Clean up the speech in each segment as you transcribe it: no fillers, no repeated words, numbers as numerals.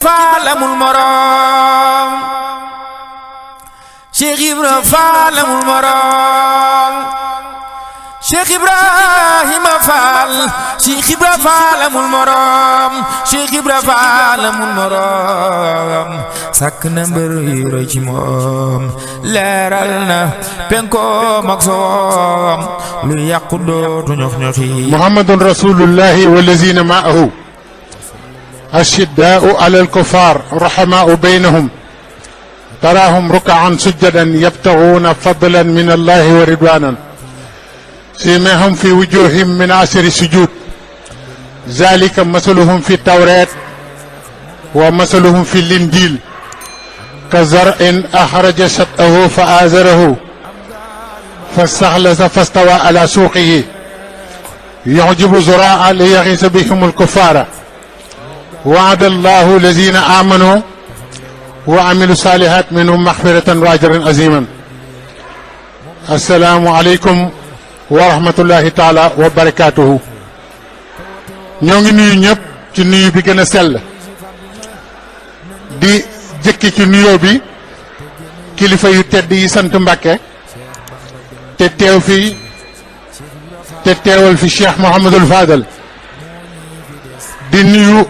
Faal amul morom Cheikh Ibra Faal amul morom Cheikh Ibrahima Faal Cheikh Ibra Faal amul morom Cheikh Ibra Faal amul morom sàkk na mbër yu roy ci moom leeral na penkoom ak soom lu yàqu dootu ñox ñoxi Muhammadun rasulullahi wallazina ma'ahu ashiddaa'u alal kuffar rahamaa'u baynahum taraahum ruk'an sujjadan yabtaghuuna fadlan min allahi wa ridwanan سيماهم في وجوههم من عسر السجود ذلك مثلهم في التوراة ومثلهم في الإنجيل كزرع أخرج شطأه فآزره فاستغلظ فاستوى على سوقه يعجب زراعا ليغيظ بهم الكفار وعد الله الذين آمنوا وعملوا الصالحات منهم مغفرة وأجرا عظيما السلام عليكم wa rahmatullahi taala wa barakaatuhu ñoo ngi nuyu ñëpp ci nuyu bi gën a sell di jëkki ci nuyoo bi kilifa yu tedd yi sant Mbàkke te teew fi te teewal fi Cheikh Mouhamadul Fadal di nuyu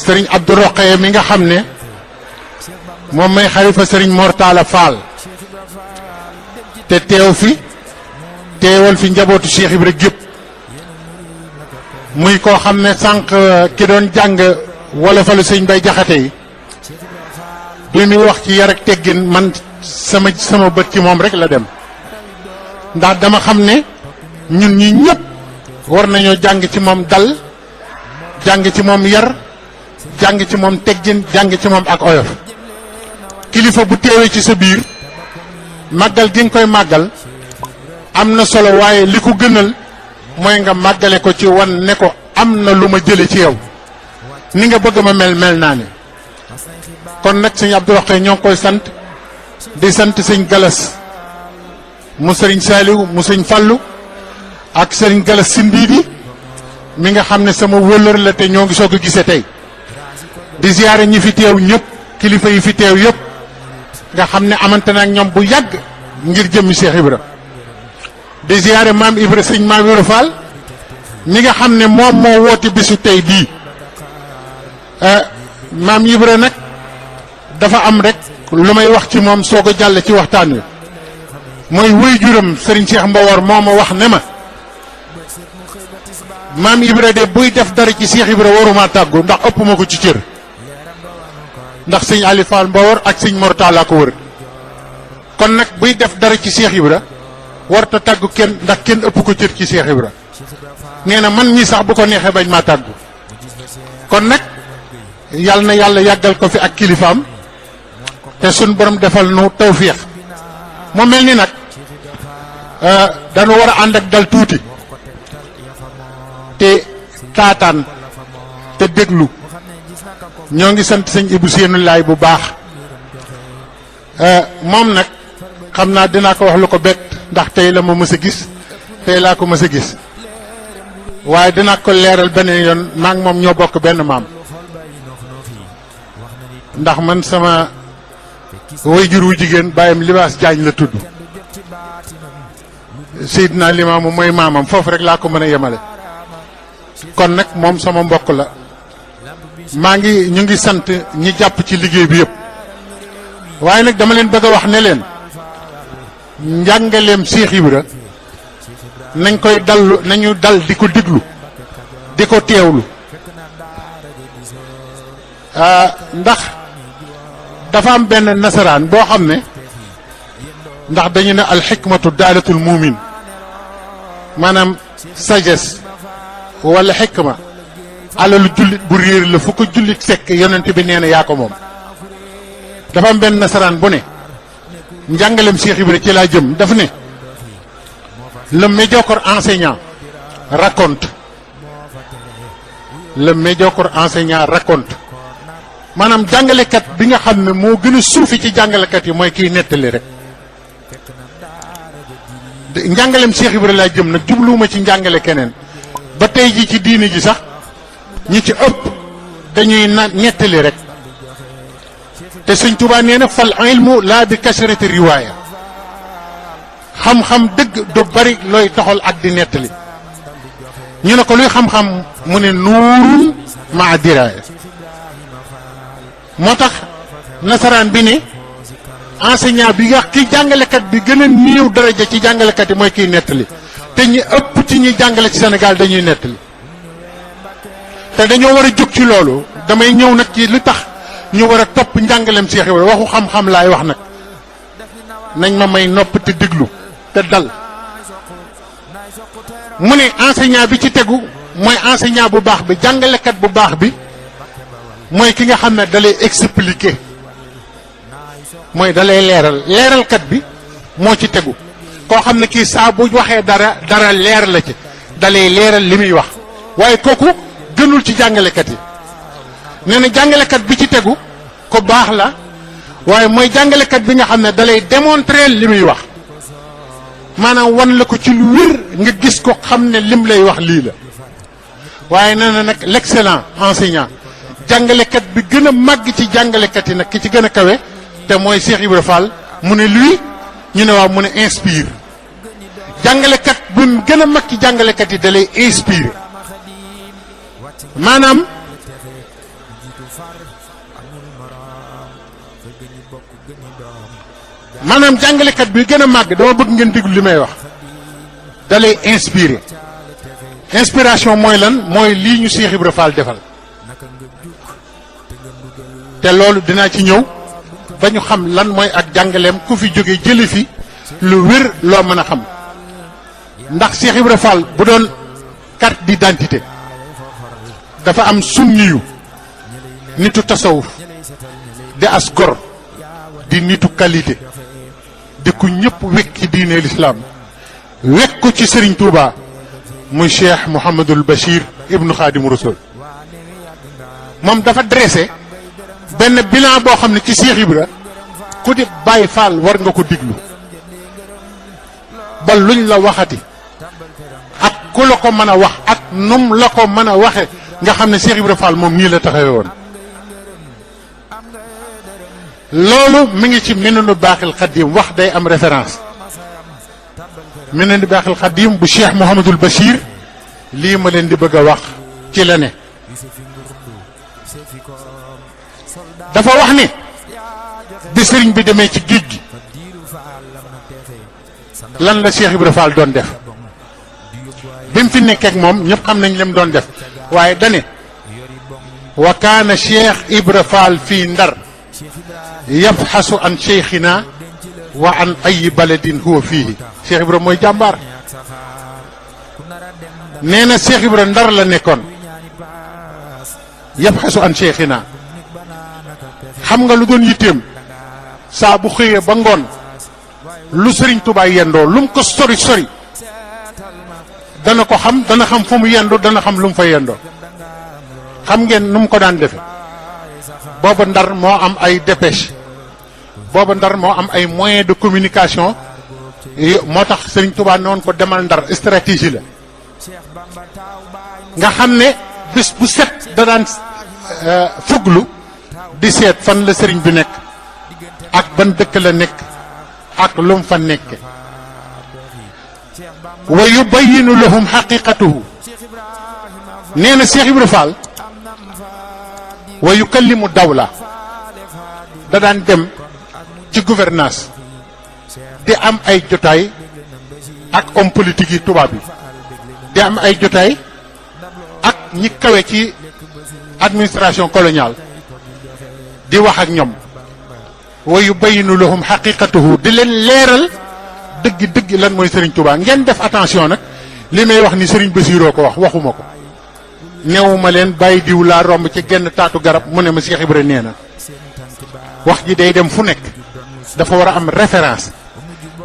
sëriñ Abdou Rokhaya mi nga xam ne moom may xalifa sëriñ Mortala Fall te teew fi teewal fi njabootu Cheikh Ibra gépp muy koo xam ne sànq ki doon jàng wolofalu sëñ Bay Jaxate yi bi muy wax ci yar ak teggin man sama bët ci moom rek la dem ndax dama xam ne ñun ñi ñëpp war nañoo jàng ci moom dal jàng ci moom yar jàng ci moom teggin jàng ci moom ak oyof kilifa bu teewee ci sa biir màggal gi nga koy màggal am na solo waaye li ko gënal mooy nga màggale ko ci wan ne ko am na lu ma jële ci yow ni nga bëgg ma mel naa ni kon nag sëñ Abdou Rokhaya ñoo ngi koy sant di sant sëñ Galas mu sëriñ Saaliw mu sëñ Fallu ak sëriñ Galas Sindiidi mi nga xam ne sama wëllër la te ñoo ngi soog a gise tey di ziyaare ñi fi teew ñëpp kilifa yi fi teew yëpp nga xam ne amante na ak ñoom bu yàgg ngir jëmmi Cheikh Ibra di ziyaare maam Ibra sëñ maam Ibra Fall mi nga xam ne moom moo woote bisu tey bii maam Ibra nag dafa am rek lu may wax ci moom soog a jàll ci waxtaan wi mooy wëy juram sëriñ Cheikh Mbawar moo ma wax ne ma maam Ibra de buy def dara ci Cheikh Ibra waruma tàggu ndax ëpp ma ko ci cër ndax sëñ Ali Fall Mbawar ak sëñ Mortala ko wër kon nag buy def dara ci Cheikh Ibra warta tàggu kenn ndax kenn ëpp ko cër ci Cheikh Ibra nee na man ñi sax bu ko neexee bañ maa tàggu kon nag yal na yàlla yàggal ko fi ak kilifaam te sun borom defal nu tawfiix mu mel ni nag dañu war a ànd ak dal tuuti te taataan te déglu ñoo ngi sant sëñ Ibou Seenu Laay bu baax moom nag xam naa dinaa ko wax lu ko bett ndax tey la ma mës a gis tey laa ko mës a gis waaye dinaa ko leeral beneen yoon maa ngi moom ñoo bokk benn maam ndax man sama waajur wu jigéen bàyyam Libaas Jaañ la tudd Seydina Limaamu mooy maamam foofu rek laa ko mën a yemale kon nag moom sama mbokk la ñu ngi sant ñi jàpp ci liggéey bi yëpp waaye nag dama leen bëgg a wax ne leen njàngaleem Cheikh Ibra nañ koy dallu nañu dal di ko diglu di ko teewlu ndax dafa am benn nasaraan boo xam ne ndax dañu ne alxikmatu daalatul muumin maanaam sagesse wala xikma alalu jullit bu réer la fu ko jullit fekk yonent bi nee na yaa ko moom dafa am benn nasaraan bu ne njàngalem Cheikh Ibra ci laa jëm daf ne le médiocre enseignant raconte le médiocre enseignant raconte maanaam jàngalekat bi nga xam ne moo gën a suufi ci jàngalekat yi mooy kiy nettali rek njàngalem Cheikh Ibra laa jëm nag jubluwuma ci njàngale keneen ba tey ji ci diini ji sax ñi ci ëpp dañuy nettali rek te sëñ Tuubaa nee na fal ilmu laa bi kasrati riwaaya xam-xam dëgg du bari looy toxal ak di nettali ñu ne ko luy xam-xam mu ne nuurun maa diraaya moo tax nasaraan bi ne enseignant bi nga ki jàngalekat bi gën a néew daraja ci jàngalekat yi mooy kiy nettali te ñi ëpp ci ñi jàngale ci Sénégal dañuy nettali te dañoo war a jóg ci loolu damay ñëw nag ci li tax ñu war a topp njàngaleem Cheikh Ibrahima waxu xam-xam laay wax nag nañ ma may nopp te déglu te dal mu ne enseignant bi ci tegu mooy enseignant bu baax bi jàngalekat bu baax bi mooy ki nga xam ne dalay expliquer mooy dalay leeralkat bi moo ci tegu koo xam ne kii saa bu waxee dara leer la ci dalay leeral li muy wax waaye kooku gënul ci jàngalekat yi nee na jàngalekat bi ci tegu ko baax la waaye mooy jàngalekat bi nga xam ne dalay démontrer li muy wax maanaam wan la ko ci lu wér nga gis ko xam ne lim lay wax lii la waaye nee na nag l'excellent enseignant jàngalekat bi gën a màgg ci jàngalekat yi nag ki ci gën a kawe te mooy Cheikh Ibra Fall mu ne lui ñu ne waaw mu ne inspire jàngalekat bi gën a mag ci jàngalekat yi da lay inspire maanaam jàngalekat bi gën a màgg dama bëgg ngeen déglu li may wax da lay inspiré inspiration mooy lan mooy lii ñu Cheikh Ibra Fall defal te loolu dinaa ci ñëw ba ñu xam lan mooy ak jàngaleem ku fi jóge jële fi lu wér loo mën a xam ndax Cheikh Ibra Fall bu doon carte d'identité dafa am sunniyu nitu tasawuf di as gor di nitu qualité di ku ñëpp wekk ci diine l'islam wekk ko ci Serigne Touba muy Cheikh Mouhamadul Bachir ibnu Khadim Rasoul moom dafa dressé benn bilan boo xam ne ci Cheikh Ibra ku di Baye Fall war nga ko diglu ba luñ la waxati ak ku la ko mën a wax ak num la ko mën a waxe nga xam ne Cheikh Ibra Fall moom nii la taxawee woon loolu mi ngi ci Minanu Baaxil Xadim wax day am référence Minanu Baaxil Xadim bu Cheikh Mouhamadul Bachir lii ma leen di bëgg a wax ci la ne dafa wax ni bi sëriñ bi demee ci géej gi lan la Cheikh Ibra Fall doon def bi mu fi nekkee ak moom ñëpp xam nañ lim doon def waaye dane wa kaana Cheikh Ibra Fall fii Ndar yabxasu an cheikhina wa an ay baladin huwa fiihi Cheikh Ibra mooy jàmbaar nee na Cheikh Ibra Ndar la nekkoon yabxasu an cheikhina xam nga lu doon yitteem saa bu xëyee ba ngoon lu Sëriñ Tuubaa yendoo lu mu ko sori sori dana ko xam dana xam fu mu yendu dana xam lu mu fa yendoo xam ngeen nu mu ko daan defe booba Ndar moo am ay dépêche booba Ndar moo am ay moyens de communication moo tax Sëriñ Tuubaa noonu ko demal Ndar stratégie la nga xam ne bés bu set da daan fuglu di seet fan la sëriñ bi nekk ak ban dëkk la nekk ak lu mu fa nekke wa yubayyinu lahum xaqiqatuhu nee na Cheikh Ibra Fall wa yukallimu dawla da daan dem ci gouvernance di am ay jotaay ak homme politique yi tubaab yi di am ay jotaay ak ñi kawe ci administration coloniale di wax ak ñoom wa yubayyinu lahum xaqiqatuhu di leen leeral dëgg lan mooy Serigne Touba ngeen def attention nag li may wax ni Serigne Bassiroo ko wax waxuma ko newuma leen bàyyi diw laa romb ci genn taatu garab mu ne ma Cheikh Ibra nee na wax ji day dem fu nekk dafa war a am référence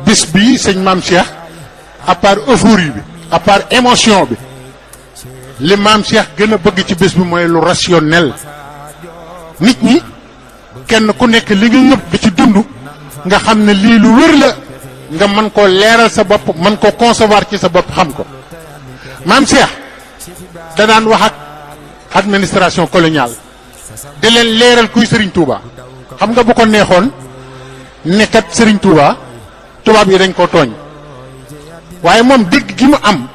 bis bii sëñ Maam Cheikh à part euphorie bi à part émotion bi li Maam Cheikh gën a bëgg ci bis bi mooy lu rationnel nit ñi kenn ku nekk li nga yëpp di ci dund nga xam ne lii lu wér la nga mën koo leeral sa bopp mën koo concevoir ci sa bopp xam ko Maam Cheikh da daan wax ak administration coloniale di leen leeral kuy Serigne Touba xam nga bu ko neexoon nekkat Serigne Touba tubaab yi dañ ko tooñ waaye moom dégg gi mu am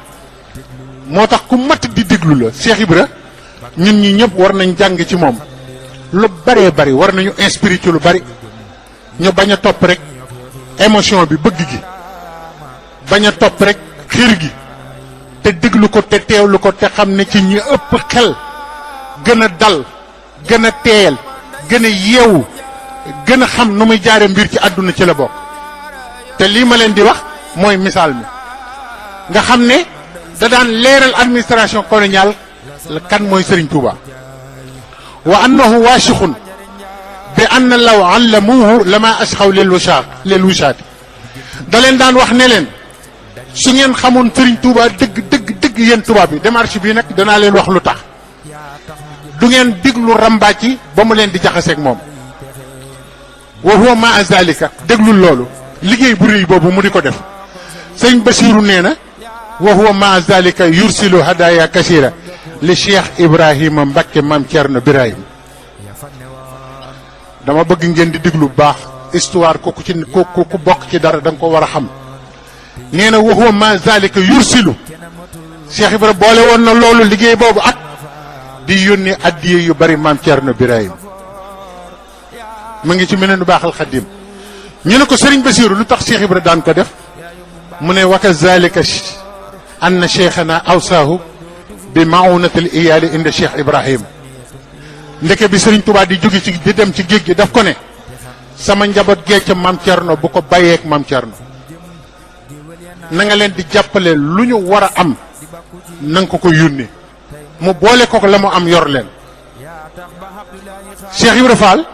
moo tax ku mat di déglu la. Cheikh Ibra ñun ñi ñëpp war nañ jàng ci moom lu baree bari war nañu inspiré ci lu bari ñu bañ a topp rek émotion bi bëgg gi bañ a topp rek xir gi te déglu ko te teewlu ko te xam ne ci ñi ëpp xel gën a dal gën a teeyal gën a yeewu gën a xam nu muy jaare mbir ci àdduna ci la bokk. te lii ma leen di wax mooy misaal mi nga xam ne da daan leeral administration coloniale kan mooy Serigne Touba wa annahu waasixun bi anna law allamuhu lama asxaw lil wusaati da leen daan wax ne leen su ngeen xamoon Serigne Touba dëgg yéen tubaab bi démarche bii nag danaa leen wax lu tax du ngeen déglu rambaaj yi ba mu leen di jaxaseeg moom. wa huwa ma zalika déglul loolu liggéey bu rëy boobu mu di ko def sëñ Basiiru nee na wa huwa ma zalika yursilu hadaya kasira li Cheikh Ibrahima Mbacké Maam Cerno Birahim. dama bëgg ngeen di déglu bu baax histoire ku bokk ci dara da nga ko war a xam. nee na wa huwa ma zalika yursilu Cheikh Ibra boole woon na loolu liggéey boobu ak di yónni addiye yu bari Maam Cerno Birahim mu ngi ci meneen baaxal xaddim ñu ne ko Serigne Bassirou lu tax Cheikh Ibra daan ko def mu ne wa kazalika anna cheikhana awsaahu bi maunatil iyaali inda Cheikh Ibrahim. ndeke bi Serigne Touba di jóge ci di dem ci géej gi daf ko ne sama njaboot gee ca Maam Cerno bu ko bàyyeek Maam Cerno na nga leen di jàppale lu ñu war a am na nga ko yónnee mu boole ko la mu am yor leen. Cheikh Ibra Fall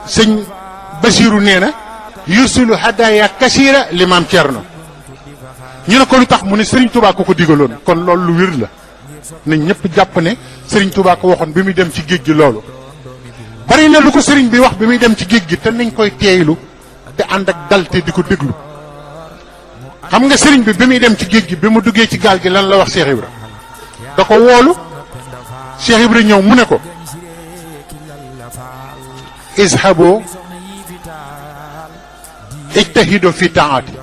sëñ Basiiru nee na yursilu hadaya kasira li Maam Cerno ñu ne ko lu tax mu ne Serigne Touba ko digaloon kon loolu lu wér la nañ ñëpp jàpp ne Serigne Touba ko waxoon bi muy dem ci géej gi loolu. bari na lu ko Serigne bi wax bi muy dem ci géej gi te nañ koy teeylu te ànd ak dal te di ko déglu. xam nga Serigne bi muy dem ci géej gi bi mu duggee ci gaal gi lan la wax Cheikh Ibra da ko woolu Cheikh Ibra ñëw mu ne ko izhabo ijtahido fi taati.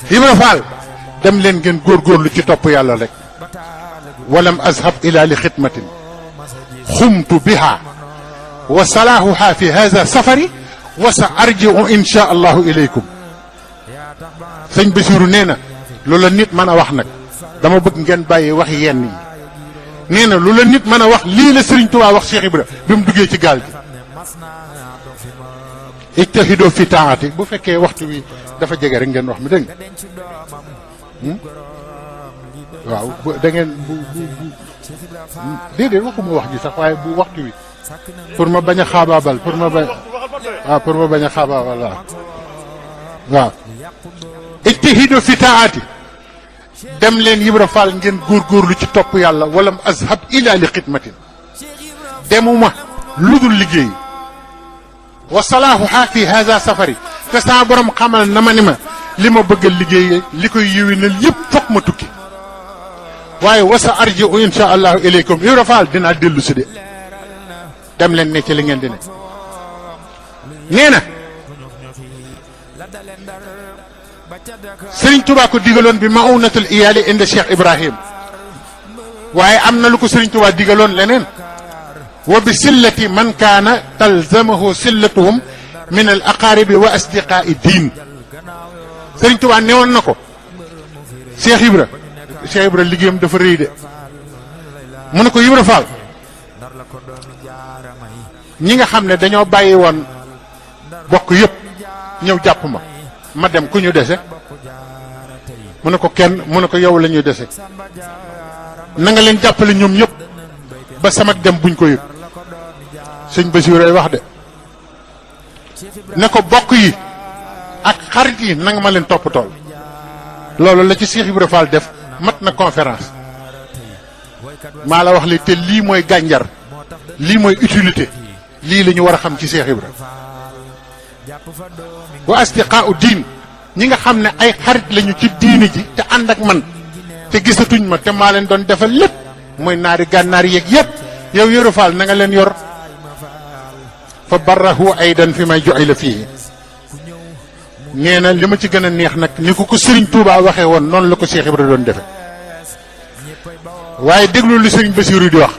Ibra Fall dem leen ngeen góorgóorlu ci topp yàlla rek walam azhab ila li xidmatin xumtu biha wa salaahuha fi hadha safari wa sa arjiu insha allahu ilaykum. sëñ Bassirou nee na lu la nit mën a wax nag dama bëgg ngeen bàyyi wax yenn yi nee na lu la nit mën a wax lii la Serigne Touba wax Cheikh Ibra bi mu duggee ci gaal gi. ijtahidoo fi taati bu fekkee waxtu wi dafa jege rek ngeen wax mi dégg waaw da ngeen déedéet waxuma wax ji sax waaye bu waxtu wi pour ma bañ a xaabaabal pour ma bañ a xaabaabal waaw. ijtahidoo fi taati dem leen Ibra Fall ngeen góorgóorlu ci topp yàlla walam azhab ila li xidmatin demuma lu dul liggéey wa salaahuha fi hadha safari te saa borom xamal na ma ni ma li ma bëgg a liggéey li koy yiwinal yëpp foog ma tukki waaye wa sa arji'u insha allahu ilaykum. Ibra Fall dinaa dellu si de dem leen ne ci li ngeen di ne. nee na Serigne Touba ko digaloon bi maunatul iyaali inda Cheikh Ibrahim waaye am na lu ko Serigne Touba digaloon leneen wa bi sillati man kaana talzamahu sillatuhum min al aqaribi wa asdiqaai diin. Serigne Touba newoon na ko Cheikh Ibra liggéeyam dafa rëy de mu ne ko Ibra Fall ñi nga xam ne dañoo bàyyi woon bokk yëpp ñëw jàpp ma dem ku ñu dese mu ne ko kenn mu ne ko yow la ñuy dese na nga leen jàppale ñoom ñëpp ba sama dem buñ ko yëg. sëñ Bassirou ay wax de ne ko bokk yi ak xarit yi na nga ma leen toppatool. loolu la ci Cheikh Ibra Fall def mat na conférence maa la wax li te lii mooy gànjar lii mooy utilité lii la ñu war a xam ci Cheikh Ibra. wa asdiqaau diin ñi nga xam ne ay xarit lañu ci diini ji te ànd ak man te gisatuñ ma te maa leen doon defal lépp mooy naari gànnaar yeeg yëpp yow Yoro Fall na nga leen yor fa barrahu aydan fi may joxe la fii nee na li ma ci gën a neex nag ni ko Serigne Touba waxee woon noonu la ko Cheikh Ibra doon defe waaye déglu li Serigne Bassirou di wax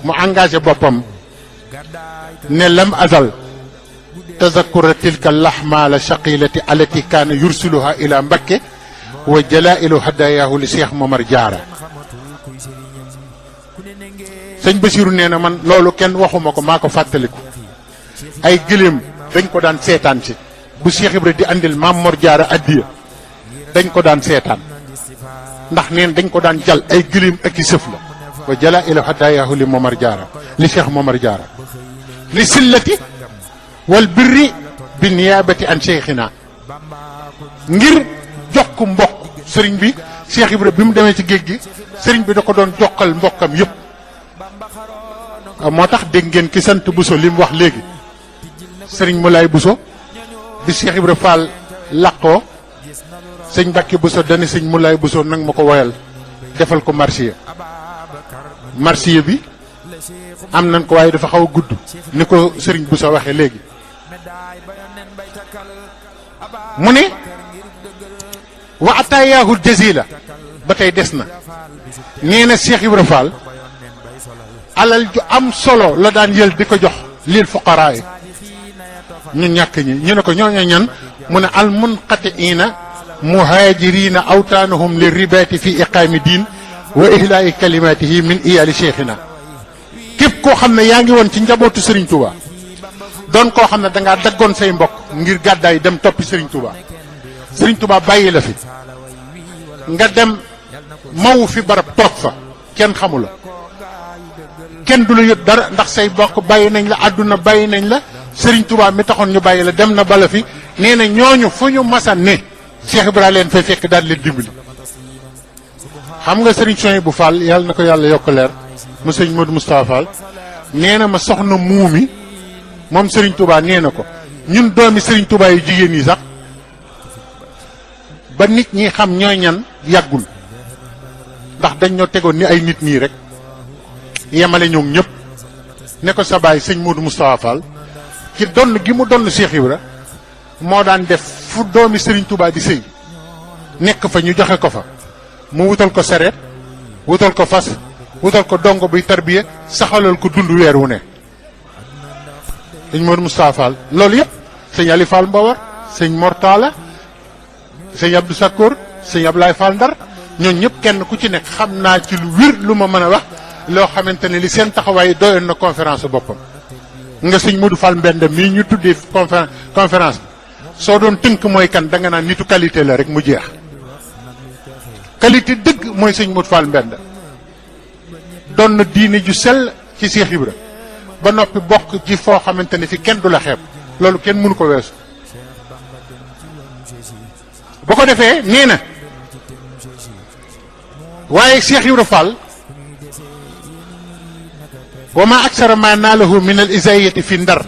mu engagé boppam ne lam azal tazakura tilka lahmala shaqilati alati kaana yursiluha ila Mbakke wa jalailu hadayahu li Cheikh Momar Diarra sëñ Bassirou nee na man loolu kenn waxuma ko maa ko fàttaliku ay gëléem dañ ko daan seetaan si bu Cheikh Ibra di andil Maam Mor Diarra addiya dañ ko daan seetaan ndax neen dañ ko daan jal ay gëléem ak i sëf la wa jalailu hadayahu li Momar Diarra li Cheikh Momar Diarra li sillati wal birri bi niyaabati an cheikhina ngir jox ko mbokk sëriñ bi Cheikh Ibra bi mu demee ci géej gi sëriñ bi da ko doon jokkal mbokkam yëpp moo tax dégg ngeen ki sant Bousso li mu wax léegi sëriñ Moulay Bousso bi Cheikh Ibra Fall laqoo sëñ Mbacke Bousso dani sëñ Moulay Bousso nag ma ko woyal defal ko marsiya bi am nañ ko waaye dafa xaw a gudd ni ko sëriñ Bousso waxee léegi mu ne wa ataayaahul jazila ba tey des na nee na Cheikh Ibra Fall alal ju am solo la daan yël di ko jox lil fuqaraa yi ñu ñàkk ñi ñu ne ko ñooñu ñan mu ne al munqatiina muhaajiriina awtaanahum li ribaati fi iqaami diin wa ihlaa'i kalimaatihi min iyaali cheikhina képp koo xam ne yaa ngi woon ci njabootu Serigne Touba doon koo xam ne dangaa daggoon say mbokk ngir gàddaay dem toppi Serigne Touba Serigne Touba bàyyi la fi nga dem mawu fi barab toog fa kenn xamu la kenn du la yëg dara ndax say mbokk bàyyi nañ la àdduna bàyyi nañ la Serigne Touba mi taxoon ñu bàyyi la dem na bala fi nee na ñooñu fu ñu masan ne Cheikh Ibra leen fay fekk daal leen dimbali xam nga Serigne Souhaïbou Fall yàlla na ko yàlla yokk leer mu sëñ Modou Moustapha Fall nee na ma soxna muumi moom Serigne Touba nee na ko ñun doomi Serigne Touba yu jigéen yi sax ba nit ñi xam ñooy ñan yàggul ndax dañ ñoo tegoon ni ay nit nii rek yemale ñoom ñëpp ne ko sa baay sëñ Modou Moustapha Fall ci donn gi mu donn Cheikh Ibra moo daan def fu doomi Serigne Touba di sëy nekk fa ñu joxe ko fa mu wutal ko sareet wutal ko fas wutal ko dongo buy tarbiya saxalal ko dund weer wu ne sëñ Modou Moustapha Fall loolu yëpp sëñ Ali Fall Mbawar sëñ Mortala sëñ Abdou Sakkour sëñ Ablaye Fall Ndar ñooñu ñëpp kenn ku ci nekk xam naa ci lu wér lu ma mën a wax loo xamante ne li seen taxawaay doyoon na conférence boppam nga sëñ Modou Fall Mbenda mii ñu tuddee conférence bi soo doon tënk mooy kan da nga naan nitu qualité la rek mu jeex qualité dëgg mooy sëñ Modou Fall Mbenda doon na diine ju sell ci Cheikh Ibra ba noppi bokk ci foo xamante ne fi kenn du la xeeb loolu kenn mënu ko weesu bu ko defee nee na waaye Cheikh Ibra Fall wa ma aksara ma naalahu min al isaayati fi ndar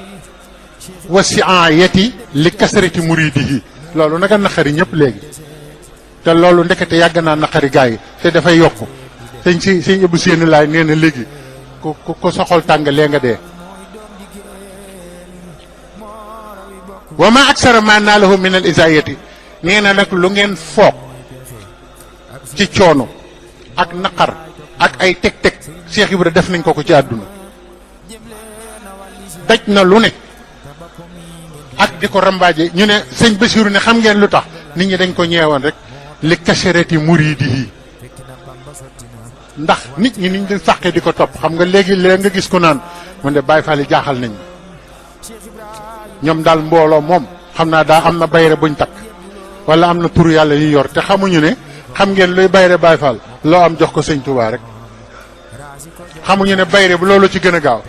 wa siayati li kasrati muridihi loolu naka naqari ñëpp léegi te loolu ndekete yàgg naa naqari gaa yi te dafay yokku sëñ Ibou Séni laay nee na léegi ku soxol tàng lee nga dee wa ma aksara ma naalahu min al isaayati nee na nag lu ngeen foog ci coono ak naqar ak ay teg-teg Cheikh Ibra def nañ ko ci àdduna daj na lu ne ak di ko rambaaje ñu ne sëñ Bassirou ne xam ngeen lu tax nit ñi dañ ko ñeewoon rek li kasarati muridihi ndax nit ñi niñ di fàqe di ko topp xam nga léegi nga gis ko naan man de Baye Fall yi jaaxal nañ ñoom daal mbooloo moom xam naa daa am na bayre buñ takk wala am na turu yàlla yu yor te xamuñu ne xam ngeen luy bayre Baye Fall loo am jox ko sëñ Touba rek xamuñu ne bayre bu loolu ci gën a gaaw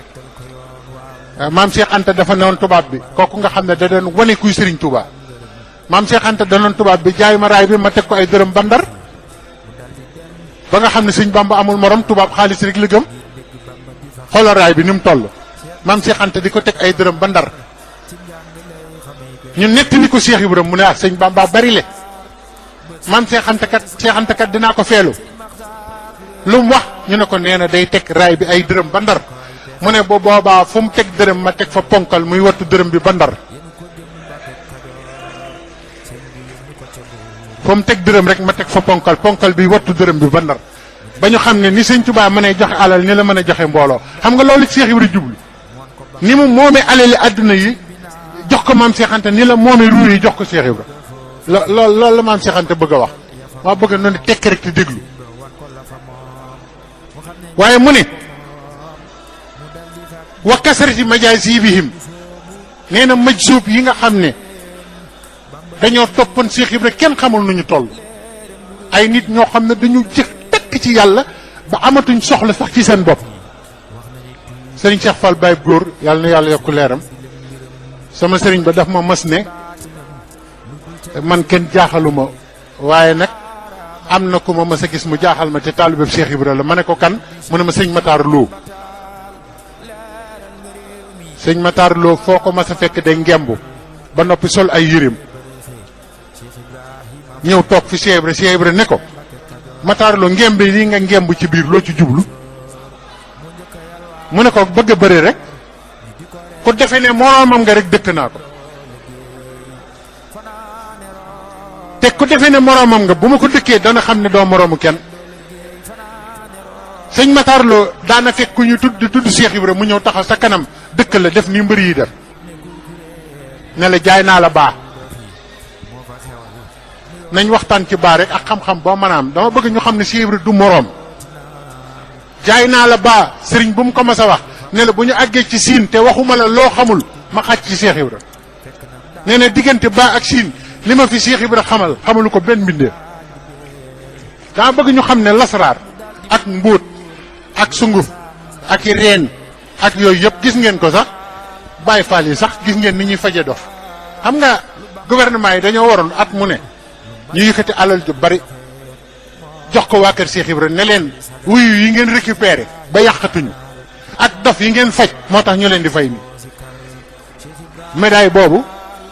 maam Cheikh Anta dafa newoon tubaab bi kooku nga xam ne da doon wane kuy Serigne Touba maam Cheikh Anta danoon tubaab bi jaay ma raay bi ma teg ko ay dërëm ba Ndar ba nga xam ne sëñ Bamba amul morom tubaab xaalis rek la gëm xoolal raay bi ni mu toll maam Cheikh Anta di ko teg ay dërëm ba Ndar ñu nettali ko Cheikh Ibrahima mu ne sëñ Bamba bari le maam Cheikh Anta kat dinaa ko feelu lu mu wax ñu ne ko nee na day teg raay bi ay dërëm ba Ndar mu ne bu boobaa fu mu teg dërëm ma teg fa ponkal muy wattu dërëm bi ba Ndar fu mu teg dërëm rek ma teg fa ponkal bi wattu dërëm bi ba Ndar ba ñu xam ne ni sëñ Tuubaa mënee joxe alal ni la mën a joxe mbooloo xam nga loolu Cheikh Ibra jublu ni mu moomee alali àdduna yi jox ko maam Cheikh Anta ni la moomee ruu yi jox ko Cheikh Ibra loolu la maam Cheikh Anta bëgg a wax maa bëgg noonu tekk rek te déglu waaye mu ne wa kasrati majaasibihim nee na majsuub yi nga xam ne dañoo toppoon Cheikh Ibra kenn xamul nu ñu toll ay nit ñoo xam ne dañu jëkk tekk ci yàlla ba amatuñ soxla sax ci seen bopp sëriñ Cheikh Fall Baye góor yàlla na yàlla yokku leeram sama sëriñ ba daf ma mas ne man kenn jaaxaluma waaye nag am na ku ma mas a gis mu jaaxal ma te taalibe Cheikh Ibra la ma ne ko kan mu ne ma sëñ Matar Lo sëñ Matar Lo foo ko mas a fekk day ngembu ba noppi sol ay yëreem ñëw toog fi Cheikh Ibra ne ko Matar Lo ngembe lii nga ngemb ci biir loo ci jublu mu ne ko bëgg a bëri rek ku defe ne moroomam nga rek dëkk naa ko te ku defe ne moroomam nga bu ma ko dëkkee dana xam ne doo moroomu kenn sëñ Matar Lo daana fekk ku ñu tudd Cheikh Ibra mu ñëw taxaw sa kanam dëkk la def ni mbër yi def ne la jaay naa la baa nañ waxtaan ci baa rek ak xam-xam boo mën a am dama bëgg ñu xam ne Cheikh Ibra du moroom jaay naa la baa sëriñ bu mu ko mas a wax ne la bu ñu àggee ci siin te waxuma la loo xamul ma xàcc ci Cheikh Ibra nee na diggante baa ak siin li ma fi Cheikh Ibra xamalu ko benn mbindeef dama bëgg ñu xam ne lasaraar ak mbóot ak sunguf ak i reen ak yooyu yëpp gis ngeen ko sax Baay Faal yi sax gis ngeen ni ñuy faje dof xam nga gouvernement yi dañoo waroon at mu ne ñu yëkkati alal ju bari jox ko waa kër Cheikh Ibra ne leen wuyu yi ngeen récupéré ba yàqatuñu ak dof yi ngeen faj moo tax ñu leen di fay ni médaille boobu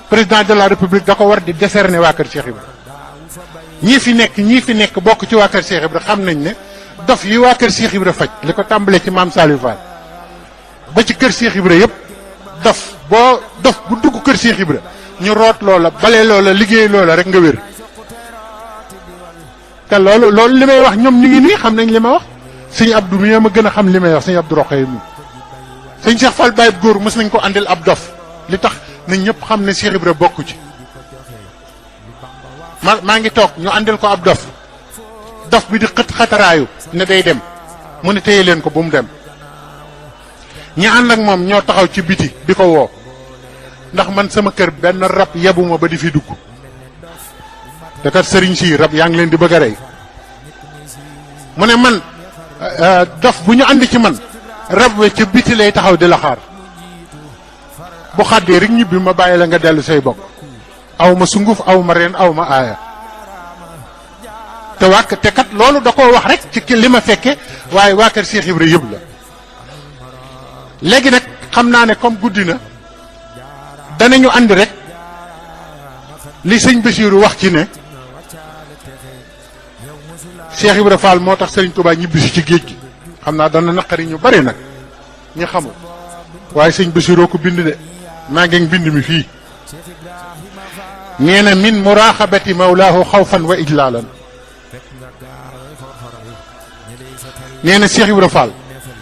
président de la république da ko war di décerner waa kër Cheikh Ibra ñii fi nekk bokk ci waa kër Cheikh Ibra xam nañ ne dof yi waa kër Cheikh Ibra faj li ko tàmbalee ci maam Saliou Fall ba ci kër Cheikh Ibra yëpp dof bu dugg kër Cheikh Ibra ñu root loola bale loola liggéey loola rek nga wér te loolu li may wax ñoom ñu ngi nii xam nañ li ma wax sëñ Abdou mi ma gën a xam li may wax sëñ Abdou Rokhaya mi sëñ Cheikh Fall Baye góor mës nañ ko andil ab dof li tax nañ ñëpp xam ne Cheikh Ibra bokku ci maa ngi toog ñu andil ko ab dof bi di xataraayu ne day dem mu ne téye leen ko bu mu dem ñi ànd ak moom ñoo taxaw ci biti di ko woo ndax man sama kër benn rab yebuma ba di fi dugg te kat sëriñ si rab yaa ngi leen di bëgg a rey mu ne man dof bu ñu andi ci man rab we ca biti lay taxaw di la xaar bu xàddee rek ñibbi ma bàyyi la nga dellu say bokk aw ma sunguf aw ma reen aw ma aaya te kat loolu da koo wax rek ci li ma fekke waaye waa kër Cheikh Ibra yëpp la léegi nag xam naa ne comme guddi na danañu andi rek li sëñ Bassirou wax ci ne Cheikh Ibra Fall moo tax Serigne Touba ñibbisi ci géej gi xam naa dana naqari ñu bari nag ñi xamul waaye sëñ Bassirou ko bind de maa ngi bind mi fii nee na min muraqabati mawlaahu xawfan wa ijlaalan nee na Cheikh Ibra Fall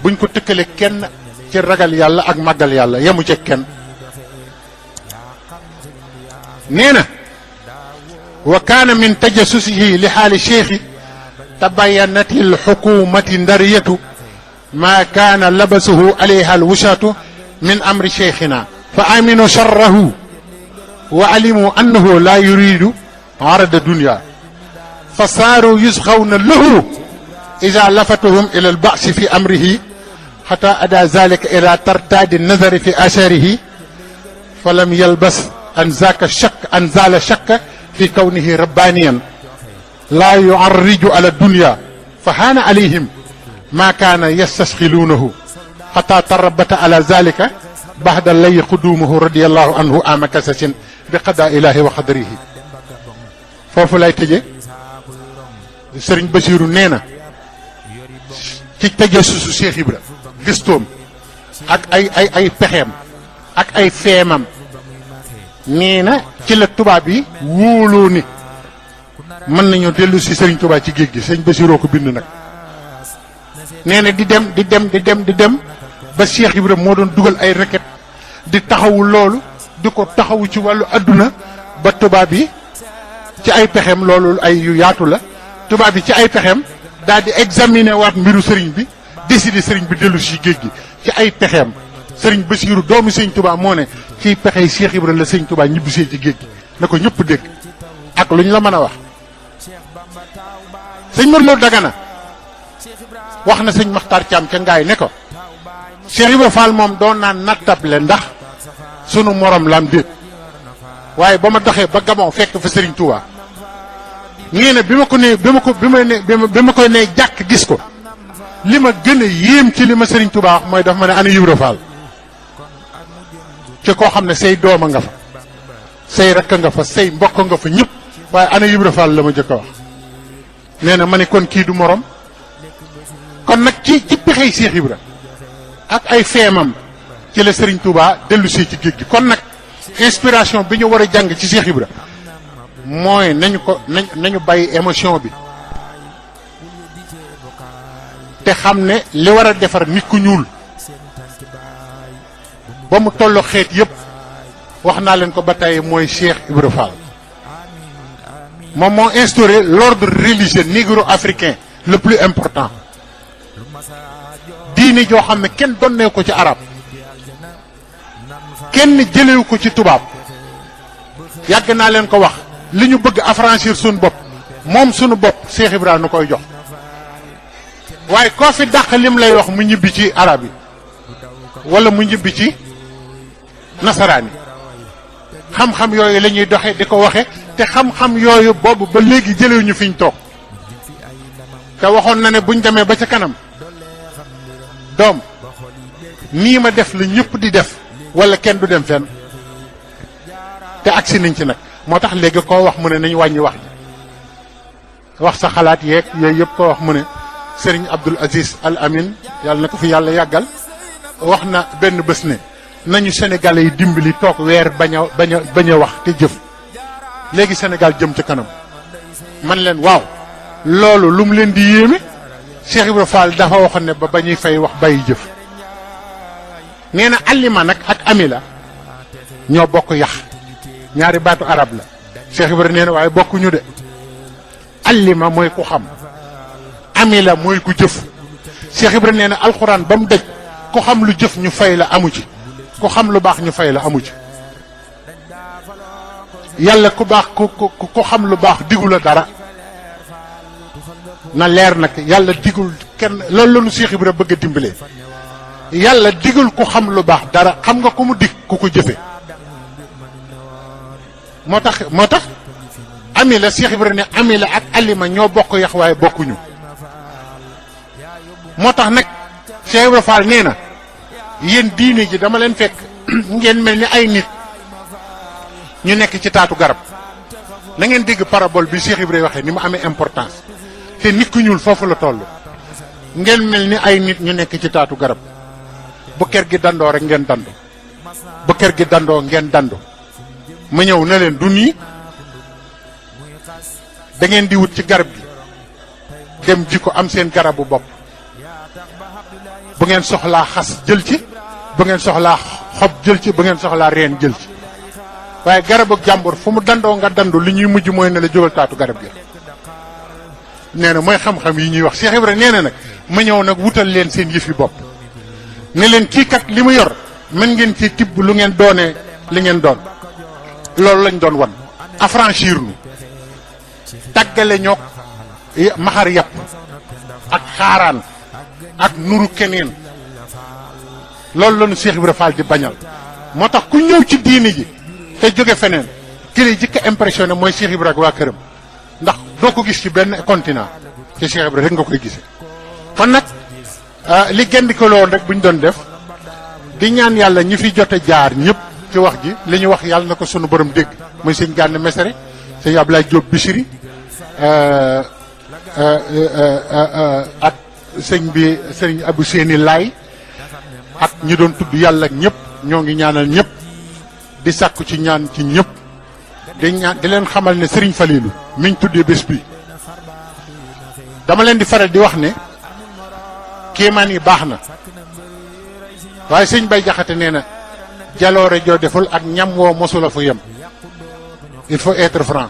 buñ ko tëkkale kenn ci ragal yàlla ak màggal yàlla yemu ci kenn nee na wa kaana min tajassusihi li xaali cheikhi tabayanati alxukumati ndariyatu ma kaana labasuhu alayha alwushatu min amri cheikhina fa aminu charrahu wa alimu annahu la yuridu arada dunya fa saaru yusxawna lahu ida lafatuhum ila albasi fi amrihi xata ada zalika ila tartadi nazari fi asharihi fa lam yalbas an zala shakka fi kawnihi rabbaniyan la yuarriju ala dunya fa haana alayhim ma kaana yastasxiluunahu xata tarabata ala zalika baxda lay qudumuhu radiallahu anhu ama kasasin bi qada ilahi wa qadrihi foofu lay tëje Sëriñ Bassirou nee na ci tajassusu Cheikh Ibra gëstoom ak ay pexeem ak ay feemam nee na ci la tubaab yi wóoloo ni mën nañoo dellu si Serigne Touba ci géej gi sëñ Bassiroo ko bind nag nee na di dem ba Cheikh Ibra moo doon dugal ay requête di taxawu loolu di ko taxawu ci wàllu adduna ba tubaab yi ci ay pexeem loolu ay yu yaatu la tubaab yi ci ay pexeem daal di examiner waat mbiru sëriñ bi décider sëriñ bi dellu si géej gi ci ay pexeem sëriñ Bassirou doomu sëñ Touba moo ne ci pexey Cheikh Ibra la sëñ Touba ñibbisee ci géej gi na ko ñëpp dégg ak lu ñu la mën a wax. sëñ Mor Lo Dagana wax na sëñ Makhtar Thiam ca ngaay ne ko Cheikh Ibra Fall moom doon naan nattable ndax sunu morom lam déet waaye ba ma doxee ba Gabon fekk fa Serigne Touba nee na bi ma koy ne jàkk gis ko li ma gën a yéem ci li ma Serigne Touba wax mooy dafa ma ne ana Ibra Fall ci koo xam ne say dooma nga fa say rakk nga fa say mbokk nga fa ñëpp waaye ana Ibra Fall la ma jëkk a wax nee na ma ne kon kii du morom kon nag ci pexey Cheikh Ibra ak ay feemam ci la Serigne Touba dellu si ci géej gi kon nag inspiration bi ñu war a jàng ci Cheikh Ibra mooy nañu bàyyi émotion bi te xam ne li war a defar nit ku ñuul ba mu tollu xeet yépp wax naa leen ko ba tey mooy Cheikh Ibra Fall moom moo instauré l'ordre religieux négro-africain le plus important diine joo xam ne kenn donnee ko ci arab kenn jëlewu ko ci tubaab yàgg naa leen ko wax li ñu bëgg affranchir suñu bopp moom suñu bopp Cheikh Ibra nu koy jox waaye koo fi dàq lim lay wax mu ñibbi ci arab yi wala mu ñibbi ci nasaraan yi xam-xam yooyu la ñuy doxe di ko waxe te xam-xam yooyu boobu ba léegi jëlewuñu fi ñu toog te waxoon na ne buñ demee ba ca kanam doom nii ma def la ñëpp di def wala kenn du dem fenn te agsi nañ ci nag moo tax léegi koo wax mu ne nañ wàññi wax ji wax sa xalaat yeeg yooyu yëpp koo wax mu ne Serigne Abdoul Aziz Al Amin yàlla na ko fi yàlla yàggal wax na benn bés ne nañu Sénégalais yi dimbali toog weer bañ a wax te jëf léegi Sénégal jëm ci kanam man leen waaw loolu lu mu leen di yéeme Cheikh Ibra Fall dafa waxoon ne ba bañuy fay wax bàyyi jëf nee na alima nag ak amila ñoo bokk yax ñaari baatu arab la Cheikh Ibra nee na waaye bokkuñu de alima mooy ku xam amila mooy ku jëf Cheikh Ibra nee na alxuraan ba mu daj ku xam lu jëf ñu fay la amu ci ku xam lu baax ñu fay la amu ci yàlla ku baax ku xam lu baax digu la dara na leer nag yàlla digul kenn loolu la nu Cheikh Ibra bëgg a dimbalee yàlla digul ku xam lu baax dara xam nga ku mu dig ku ko jëfe moo tax ami la Cheikh Ibra ne ami la ak alima ñoo bokk yax waaye bokkuñu moo tax nag Cheikh Ibra Fall nee na yéen diine ji dama leen fekk ngeen mel ni ay nit ñu nekk ci taatu garab na ngeen dégg parabole bi Cheikh Ibra waxee ni mu amee importance te nit ku ñuul foofu la toll ngeen mel ni ay nit ñu nekk ci taatu garab bu kër gi dandoo rek ngeen dandu bu kër gi dandoo ngeen dandu ma ñëw na leen du nii da ngeen di wut ci garab gi dem ji ko am seen garabu bopp bu ngeen soxlaa xas jël ci bu ngeen soxlaa xob jël ci bu ngeen soxlaa reen jël ci waaye garabu jàmbur fu mu dandoo nga dandu li ñuy mujj mooy ne la jógal taatu garab gi nee na mooy xam-xam yi ñuy wax Cheikh Ibra nee na nag ma ñëw nag wutal leen seen yëfi bopp ne leen kii kat li mu yor mën ngeen ci tibb lu ngeen doonee li ngeen doon loolu lañ doon wan affranchir nu tàggale ñoog maxar yàpp ak xaaraan ak nuru keneen loolu la nu Cheikh Ibra Fall di bañal moo tax ku ñëw ci diini ji te jóge feneen ki lay jëkk a impressionné mooy Cheikh Ibra ak waa këram ndax doo ko gis ci benn continent ci Cheikh Ibra rek nga koy gisee kon nag li gën di ko loon rek bu ñu doon def di ñaan yàlla ñi fi jote jaar ñëpp ci wax ji li ñu wax yàlla na ko sunu borom dégg muy sëñ Gana Messere sëñ Ablaye Diop Bichri ak sëñ bi sëriñ Abou Séni Laay ak ñi doon tudd yàlla ñëpp ñoo ngi ñaanal ñëpp di sàkku ci ñaan ci ñëpp di leen xamal ne sëriñ Falilu miñ tuddee bés bi dama leen di faral di wax ne kéemaan yi baax na waaye sëñ Bay Jaxate nee na jaloore joo deful ak ñam woo mosula fu yem il faut être franc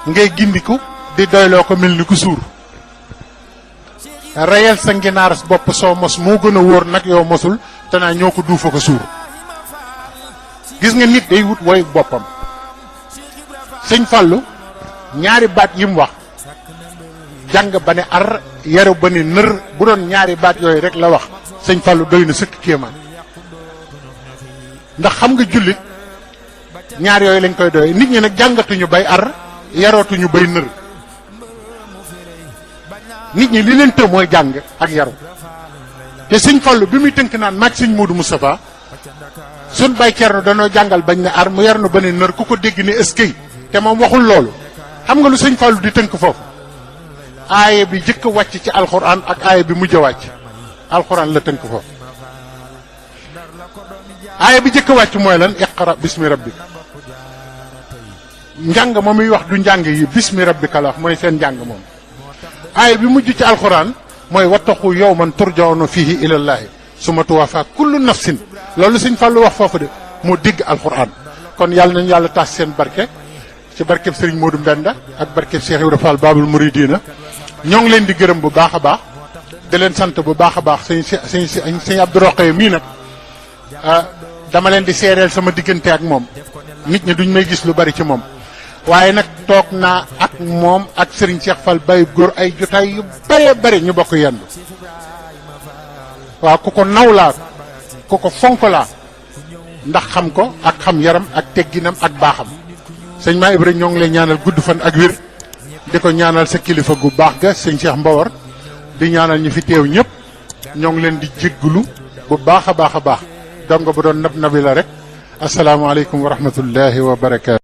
ngay gindiku di doyloo ko mel ni ku suur reyal sa nginaar bopp soo mos moo gën a wóor nag yow mosul te naa ñoo ko duufa ko suur gis nga nit day wut woy boppam sëñ Fallou ñaari baat yi mu wax jàng ba ne ar yaru ba ne nër bu doon ñaari baat yooyu rek la wax sëñ Fallou doy na sëkk kéemaan ndax xam nga jullit ñaar yooyu lañ koy doy nit ñi nag jàngatuñu bay ar yarootuñu bay nër nit ñi li leen të mooy jàng ak yaru te sëñ Fallou bi muy tënk naan maag sëñ Modou Moustapha sun bay Cerno danoo jàngal bañ ne ar mu yar nu ba ne nër ku ko dégg ne eskay te moom waxul loolu xam nga lu sëñ Fallou di tënk foofu aaya bi jëkk wàcc ci alxuraan ak aaya bi mujj a wàcc alxuraan la tënk foofu aaya bi jëkk wàcc mooy lan iqra bismi rabbik njàng ma muy wax du njàng yi bismi rabbika la wax mooy seen njàng moom aaya bi mujj ci alxuraan mooy wattaqu yawman turja'una fihi ilallahi summa tuwaffa kullu nafsin loolu sëñ Fallou wax foofu de moo dégg alxuraan kon yàlla nañu yàlla taas seen barke ci barkeb Serigne Modou Mbenda ak barkeb Cheikh Ibrahima Fall Babul Mouridina ñoo ngi leen di gërëm bu baax a baax di leen sant bu baax a baax sëñ Abdou Rokhaya mii nag dama leen di seereel sama diggante ak moom nit ñi duñ may gis lu bari ci moom waaye nag toog naa ak moom ak Serigne Cheikh Fall Baye góor ay jotaay yu bare bari ñu bokk yendu waaw ku ko naw laa ku ko fonk laa ndax xam ko ak xam yaram ak tegginam ak baaxam sëñ Ma Ibra ñoo ngi lay ñaanal gudd fan ak wér di ko ñaanal sa kilifa gu baax ga sëñ Cheikh Mbawar di ñaanal ñu fi teew ñëpp ñoo ngi leen di jéggulu bu baax a baax a baax donc bu doon nab nabi la rek asalaamaaleykum wa rahmatullahi wa barakaatu